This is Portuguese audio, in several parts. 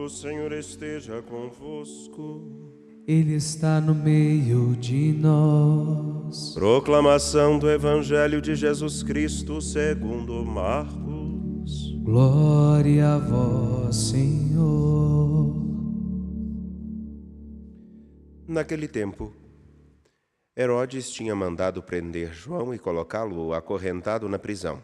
O Senhor esteja convosco. Ele está no meio de nós. Proclamação do Evangelho de Jesus Cristo segundo Marcos. Glória a vós, Senhor. Naquele tempo, Herodes tinha mandado prender João e colocá-lo acorrentado na prisão.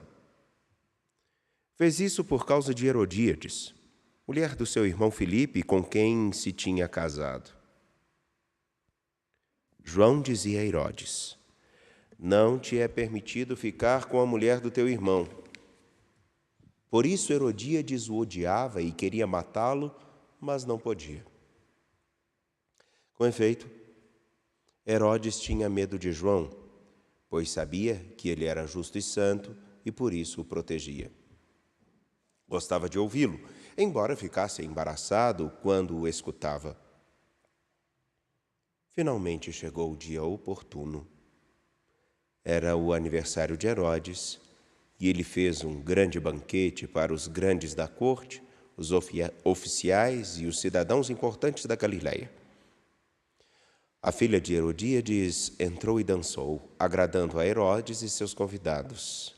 Fez isso por causa de Herodíades, mulher do seu irmão Filipe, com quem se tinha casado. João dizia a Herodes: não te é permitido ficar com a mulher do teu irmão. Por isso Herodíades o odiava e queria matá-lo, mas não podia. Com efeito, Herodes tinha medo de João, pois sabia que ele era justo e santo e por isso o protegia. Gostava de ouvi-lo, embora ficasse embaraçado quando o escutava. Finalmente chegou o dia oportuno. Era o aniversário de Herodes, e ele fez um grande banquete para os grandes da corte, os oficiais e os cidadãos importantes da Galileia. A filha de Herodíades entrou e dançou, agradando a Herodes e seus convidados.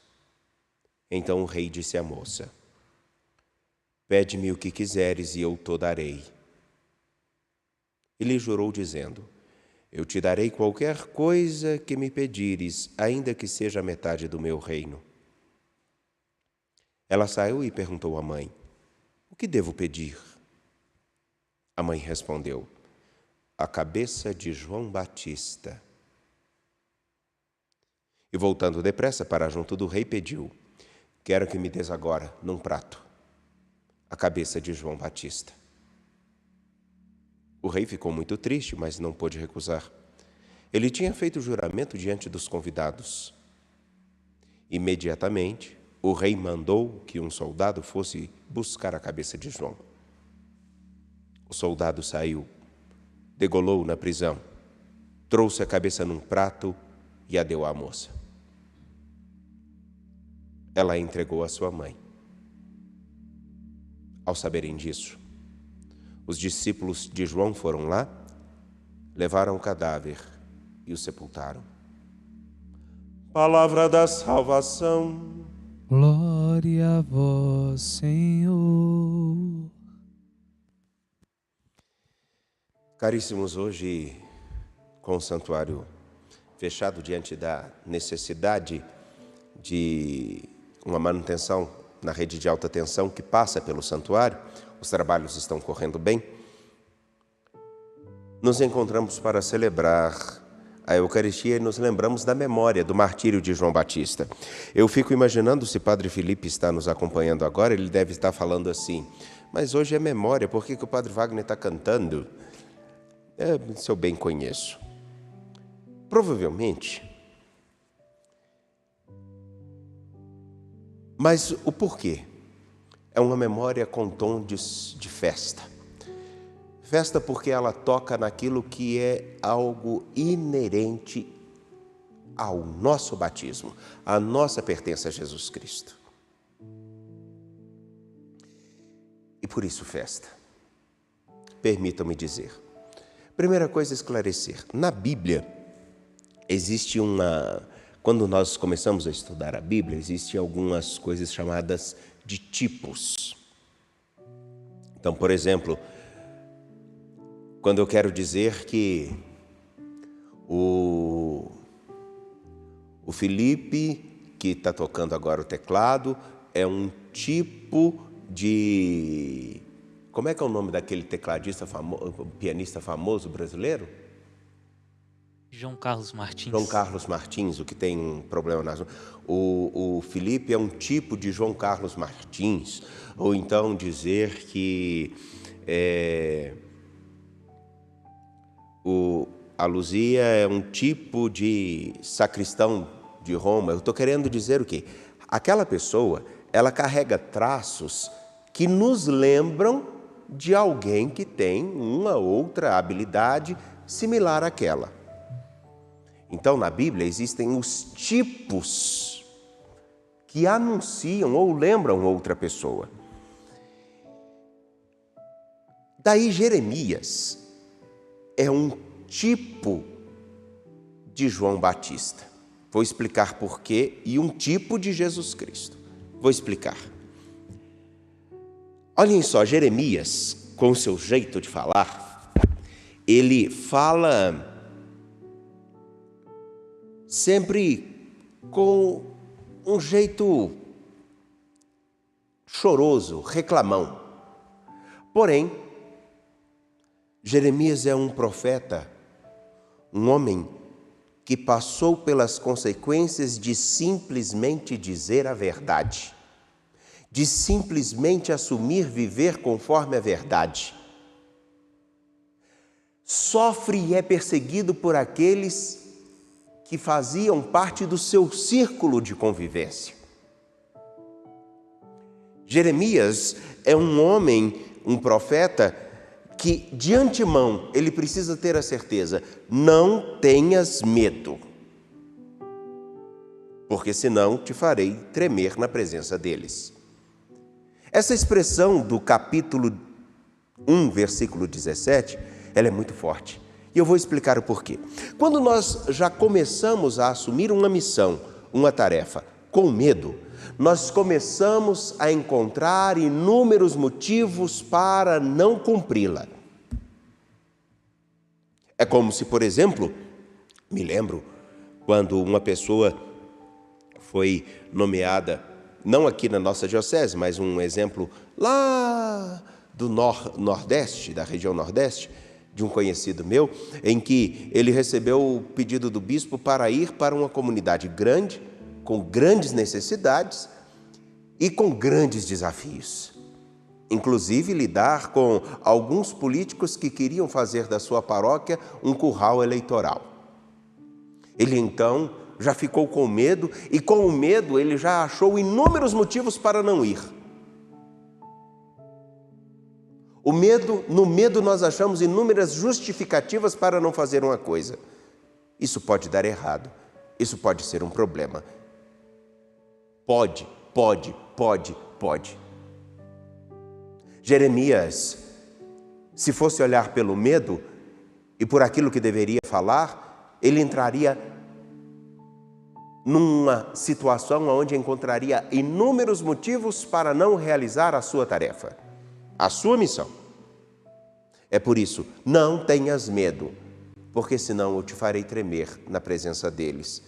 Então o rei disse à moça: pede-me o que quiseres e eu te darei. Ele jurou dizendo: eu te darei qualquer coisa que me pedires, ainda que seja a metade do meu reino. Ela saiu e perguntou à mãe: o que devo pedir? A mãe respondeu: a cabeça de João Batista. E voltando depressa para junto do rei, pediu: quero que me des agora, num prato, a cabeça de João Batista. O rei ficou muito triste, mas não pôde recusar. Ele tinha feito juramento diante dos convidados. Imediatamente, o rei mandou que um soldado fosse buscar a cabeça de João. O soldado saiu, degolou na prisão, trouxe a cabeça num prato e a deu à moça. Ela a entregou à sua mãe. Ao saberem disso, os discípulos de João foram lá, levaram o cadáver e o sepultaram. Palavra da salvação. Glória a vós, Senhor. Caríssimos, hoje, com o santuário fechado diante da necessidade de uma manutenção na rede de alta tensão que passa pelo santuário, os trabalhos estão correndo bem, nos encontramos para celebrar a Eucaristia e nos lembramos da memória do martírio de João Batista. Eu fico imaginando, se Padre Felipe está nos acompanhando agora, ele deve estar falando assim: mas hoje é memória, por que o Padre Wagner está cantando? Se eu bem conheço. Provavelmente. Mas o porquê? É uma memória com tom de festa. Festa porque ela toca naquilo que é algo inerente ao nosso batismo, à nossa pertença a Jesus Cristo. E por isso festa. Permitam-me dizer. Primeira coisa, esclarecer. Na Bíblia, existe quando nós começamos a estudar a Bíblia, existem algumas coisas chamadas de tipos. Então, por exemplo, quando eu quero dizer que o Felipe, que está tocando agora o teclado, é um tipo de... Como é que é o nome daquele tecladista famoso, pianista famoso brasileiro? João Carlos Martins. João Carlos Martins, o que tem um problema nas... O Felipe é um tipo de João Carlos Martins. Ou então dizer que a Luzia é um tipo de sacristão de Roma. Eu estou querendo dizer o quê? Aquela pessoa, ela carrega traços que nos lembram de alguém que tem uma outra habilidade similar àquela. Então, na Bíblia, existem os tipos que anunciam ou lembram outra pessoa. Daí Jeremias é um tipo de João Batista. Vou explicar por quê, e um tipo de Jesus Cristo. Vou explicar. Olhem só, Jeremias, com o seu jeito de falar, ele fala sempre com um jeito choroso, reclamão. Porém, Jeremias é um profeta, um homem que passou pelas consequências de simplesmente dizer a verdade, de simplesmente assumir viver conforme a verdade. Sofre e é perseguido por aqueles que faziam parte do seu círculo de convivência. Jeremias é um homem, um profeta, que de antemão ele precisa ter a certeza: não tenhas medo, porque senão te farei tremer na presença deles. Essa expressão do capítulo 1, versículo 17, ela é muito forte. E eu vou explicar o porquê. Quando nós já começamos a assumir uma missão, uma tarefa, com medo, nós começamos a encontrar inúmeros motivos para não cumpri-la. É como se, por exemplo, me lembro quando uma pessoa foi nomeada, não aqui na nossa diocese, mas um exemplo lá do Nordeste, da região Nordeste, de um conhecido meu, em que ele recebeu o pedido do bispo para ir para uma comunidade grande, com grandes necessidades e com grandes desafios. Inclusive lidar com alguns políticos que queriam fazer da sua paróquia um curral eleitoral. Ele então já ficou com medo, e com o medo ele já achou inúmeros motivos para não ir. No medo nós achamos inúmeras justificativas para não fazer uma coisa. Isso pode dar errado, isso pode ser um problema. Pode. Jeremias, se fosse olhar pelo medo e por aquilo que deveria falar, ele entraria numa situação onde encontraria inúmeros motivos para não realizar a sua tarefa, a sua missão. É por isso, não tenhas medo, porque senão eu te farei tremer na presença deles.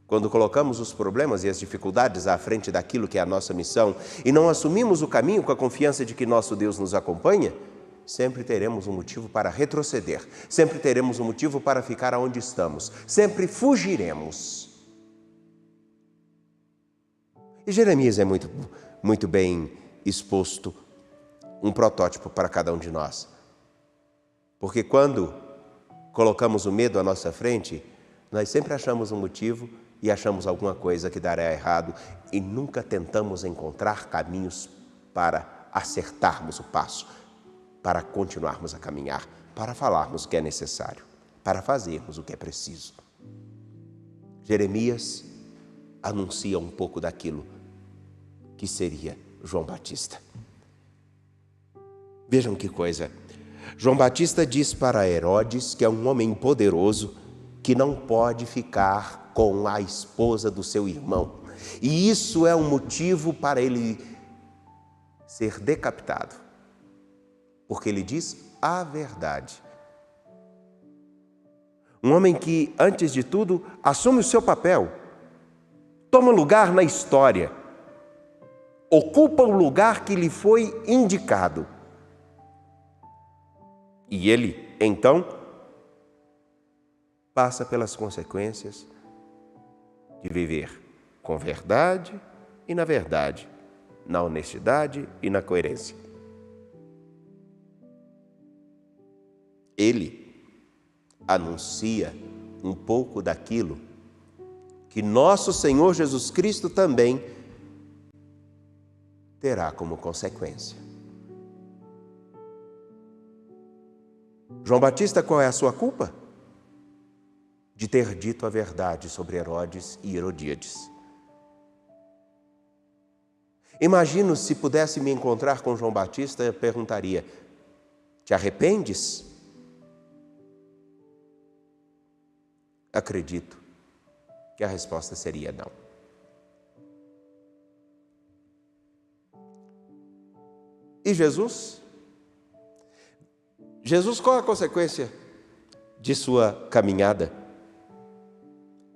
Quando colocamos os problemas e as dificuldades à frente daquilo que é a nossa missão e não assumimos o caminho com a confiança de que nosso Deus nos acompanha, sempre teremos um motivo para retroceder, sempre teremos um motivo para ficar onde estamos, sempre fugiremos. E Jeremias é muito bem exposto, um protótipo para cada um de nós. Porque quando colocamos o medo à nossa frente, nós sempre achamos um motivo e achamos alguma coisa que dará errado e nunca tentamos encontrar caminhos para acertarmos o passo, para continuarmos a caminhar, para falarmos o que é necessário, para fazermos o que é preciso. Jeremias anuncia um pouco daquilo que seria João Batista. Vejam que coisa. João Batista diz para Herodes, que é um homem poderoso, que não pode ficar com a esposa do seu irmão. E isso é um motivo para ele ser decapitado. Porque ele diz a verdade. Um homem que, antes de tudo, assume o seu papel, toma lugar na história, ocupa o lugar que lhe foi indicado. E ele, então, passa pelas consequências de viver com verdade e na verdade, na honestidade e na coerência. Ele anuncia um pouco daquilo que nosso Senhor Jesus Cristo também terá como consequência. João Batista, qual é a sua culpa? De ter dito a verdade sobre Herodes e Herodíades. Imagino se pudesse me encontrar com João Batista, eu perguntaria: Te arrependes? Acredito que a resposta seria não. E Jesus? Jesus, qual a consequência de sua caminhada?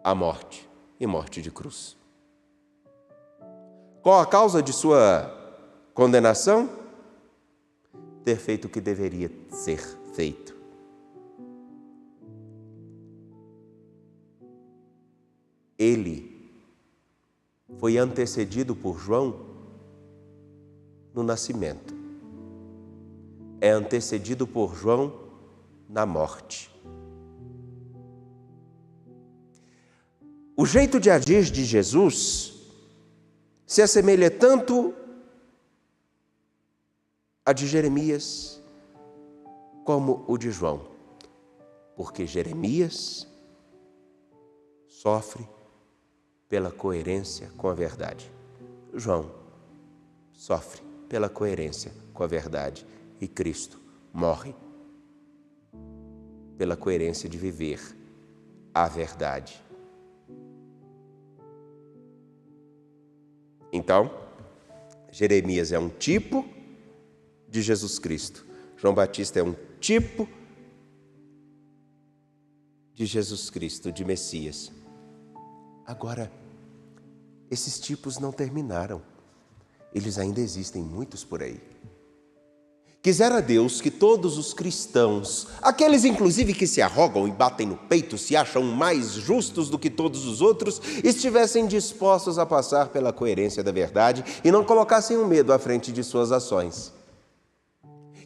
A morte, e morte de cruz. Qual a causa de sua condenação? Ter feito o que deveria ser feito. Ele foi antecedido por João no nascimento. É antecedido por João na morte. O jeito de agir de Jesus se assemelha tanto a de Jeremias como o de João, porque Jeremias sofre pela coerência com a verdade. João sofre pela coerência com a verdade e Cristo morre pela coerência de viver a verdade. Então, Jeremias é um tipo de Jesus Cristo. João Batista é um tipo de Jesus Cristo, de Messias. Agora, esses tipos não terminaram. Eles ainda existem muitos por aí. Quisera Deus que todos os cristãos, aqueles inclusive que se arrogam e batem no peito, se acham mais justos do que todos os outros, estivessem dispostos a passar pela coerência da verdade e não colocassem o medo à frente de suas ações.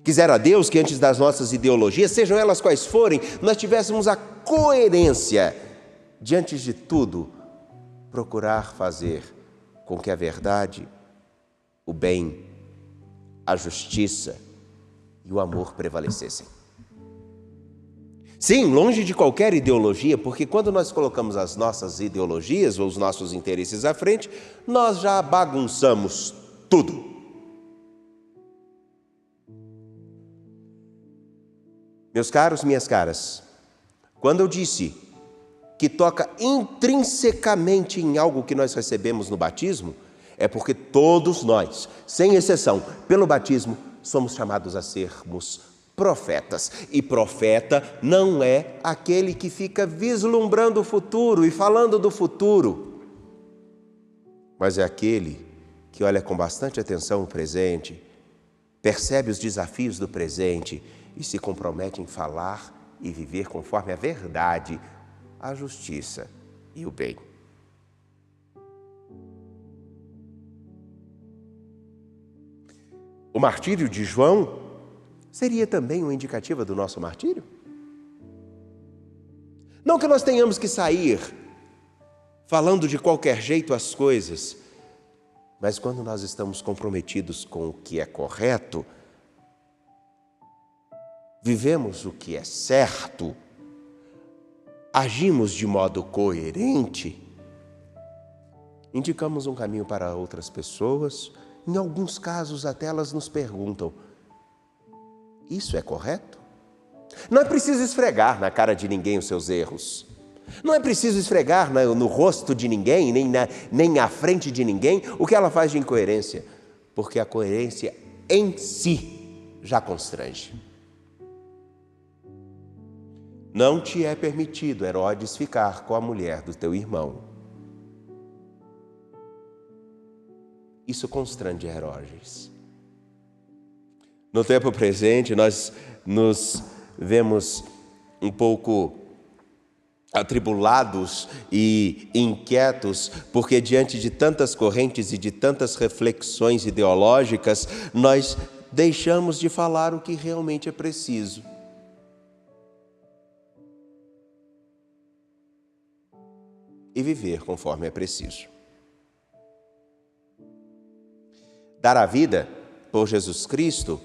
Quisera Deus que antes das nossas ideologias, sejam elas quais forem, nós tivéssemos a coerência de, antes de tudo, procurar fazer com que a verdade, o bem, a justiça e o amor prevalecessem. Sim, longe de qualquer ideologia, porque quando nós colocamos as nossas ideologias ou os nossos interesses à frente, nós já bagunçamos tudo. Meus caros, minhas caras, quando eu disse que toca intrinsecamente em algo que nós recebemos no batismo, é porque todos nós, sem exceção, pelo batismo, somos chamados a sermos profetas. E profeta não é aquele que fica vislumbrando o futuro e falando do futuro, mas é aquele que olha com bastante atenção o presente, percebe os desafios do presente e se compromete em falar e viver conforme a verdade, a justiça e o bem. O martírio de João seria também uma indicativa do nosso martírio? Não que nós tenhamos que sair falando de qualquer jeito as coisas, mas quando nós estamos comprometidos com o que é correto, vivemos o que é certo, agimos de modo coerente, indicamos um caminho para outras pessoas. Em alguns casos, até elas nos perguntam: isso é correto? Não é preciso esfregar na cara de ninguém os seus erros. Não é preciso esfregar no rosto de ninguém, nem na frente de ninguém, o que ela faz de incoerência, porque a coerência em si já constrange. Não te é permitido, Herodes, ficar com a mulher do teu irmão. Isso constrange Herodes. No tempo presente, nós nos vemos um pouco atribulados e inquietos, porque diante de tantas correntes e de tantas reflexões ideológicas, nós deixamos de falar o que realmente é preciso. E viver conforme é preciso. Dar a vida por Jesus Cristo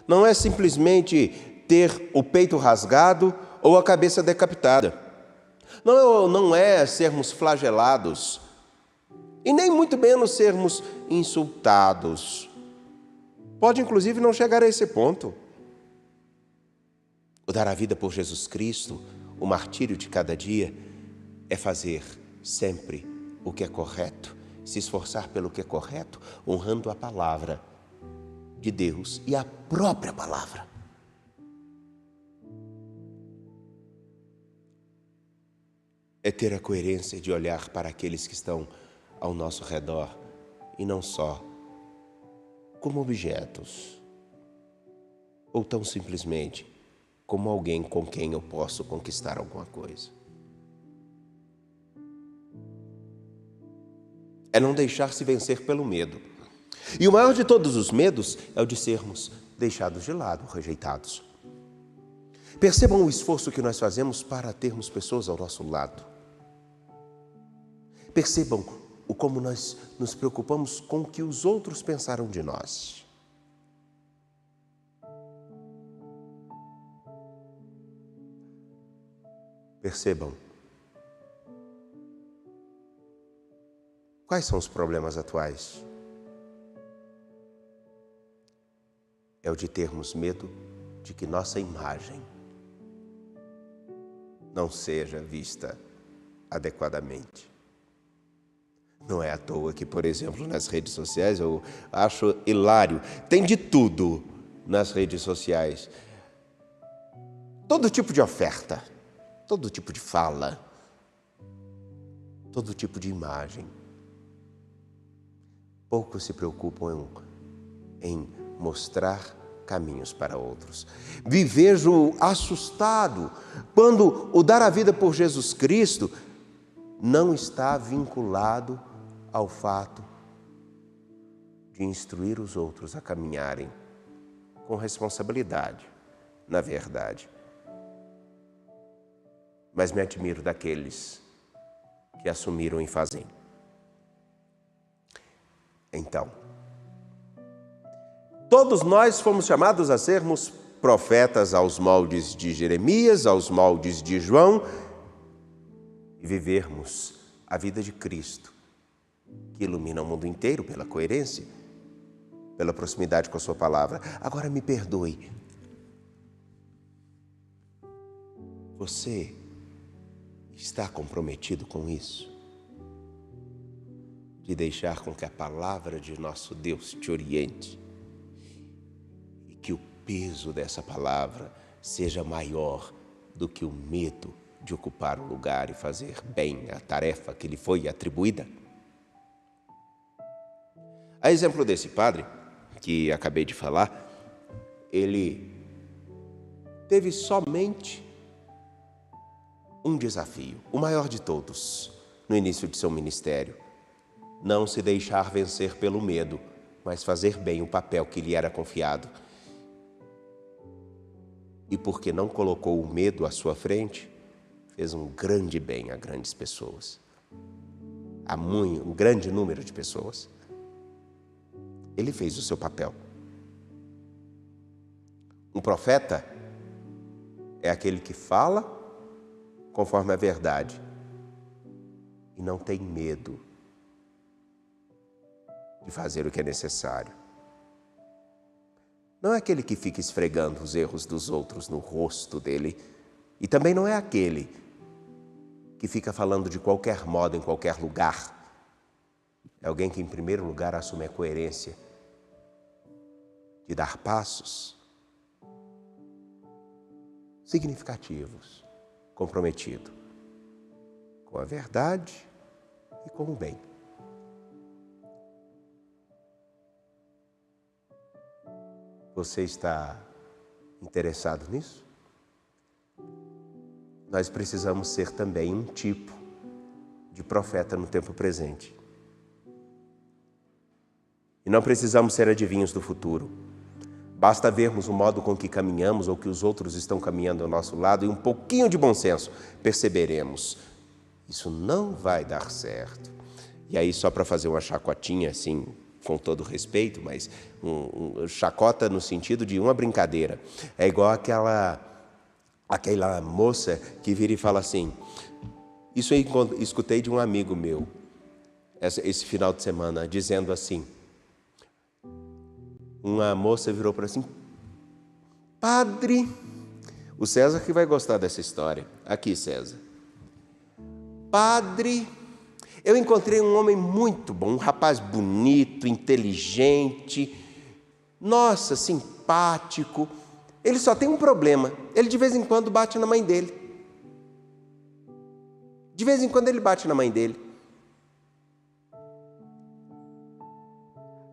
não é simplesmente ter o peito rasgado ou a cabeça decapitada. Não é sermos flagelados e nem muito menos sermos insultados. Pode inclusive não chegar a esse ponto. O dar a vida por Jesus Cristo, o martírio de cada dia, é fazer sempre o que é correto, se esforçar pelo que é correto, honrando a palavra de Deus e a própria palavra. É ter a coerência de olhar para aqueles que estão ao nosso redor e não só como objetos, ou tão simplesmente como alguém com quem eu posso conquistar alguma coisa. É não deixar-se vencer pelo medo. E o maior de todos os medos é o de sermos deixados de lado, rejeitados. Percebam o esforço que nós fazemos para termos pessoas ao nosso lado. Percebam o como nós nos preocupamos com o que os outros pensaram de nós. Percebam quais são os problemas atuais. É o de termos medo de que nossa imagem não seja vista adequadamente. Não é à toa que, por exemplo, nas redes sociais, eu acho hilário, tem de tudo nas redes sociais. Todo tipo de oferta, todo tipo de fala, todo tipo de imagem. Poucos se preocupam em mostrar caminhos para outros. Me vejo assustado quando o dar a vida por Jesus Cristo não está vinculado ao fato de instruir os outros a caminharem com responsabilidade, na verdade. Mas me admiro daqueles que assumiram e fazem. Então, todos nós fomos chamados a sermos profetas aos moldes de Jeremias, aos moldes de João, e vivermos a vida de Cristo, que ilumina o mundo inteiro pela coerência, pela proximidade com a sua palavra. Agora me perdoe. Você está comprometido com isso? De deixar com que a palavra de nosso Deus te oriente e que o peso dessa palavra seja maior do que o medo de ocupar o lugar e fazer bem a tarefa que lhe foi atribuída? A exemplo desse padre que acabei de falar, ele teve somente um desafio, o maior de todos, no início de seu ministério: não se deixar vencer pelo medo, mas fazer bem o papel que lhe era confiado. E porque não colocou o medo à sua frente, fez um grande bem a grandes pessoas, a um grande número de pessoas. Ele fez o seu papel. Um profeta é aquele que fala conforme a verdade e não tem medo de fazer o que é necessário. Não é aquele que fica esfregando os erros dos outros no rosto dele, e também não é aquele que fica falando de qualquer modo em qualquer lugar. É alguém que, em primeiro lugar, assume a coerência de dar passos significativos, comprometido com a verdade e com o bem. Você está interessado nisso? Nós precisamos ser também um tipo de profeta no tempo presente. E não precisamos ser adivinhos do futuro. Basta vermos o modo com que caminhamos ou que os outros estão caminhando ao nosso lado e um pouquinho de bom senso, perceberemos: isso não vai dar certo. E aí, só para fazer uma chacotinha, assim, com todo respeito, mas chacota no sentido de uma brincadeira. É igual aquela moça que vira e fala assim: isso eu escutei de um amigo meu, esse final de semana, dizendo assim. Uma moça virou para assim: padre, O César que vai gostar dessa história. Aqui, César. Padre, eu encontrei um homem muito bom, um rapaz bonito, inteligente, nossa, simpático. Ele só tem um problema, ele de vez em quando bate na mãe dele. De vez em quando ele bate na mãe dele.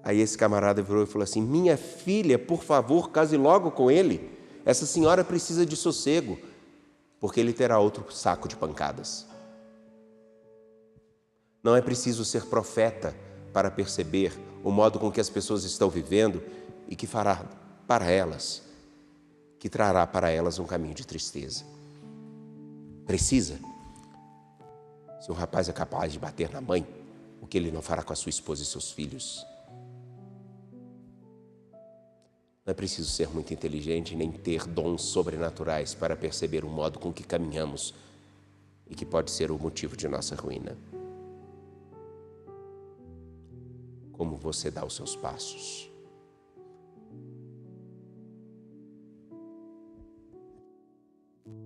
Aí esse camarada virou e falou assim: minha filha, por favor, case logo com ele. Essa senhora precisa de sossego, porque ele terá outro saco de pancadas. Não é preciso ser profeta para perceber o modo com que as pessoas estão vivendo e que fará para elas, que trará para elas um caminho de tristeza. Precisa. Se um rapaz é capaz de bater na mãe, o que ele não fará com a sua esposa e seus filhos? Não é preciso ser muito inteligente nem ter dons sobrenaturais para perceber o modo com que caminhamos e que pode ser o motivo de nossa ruína. Como você dá os seus passos.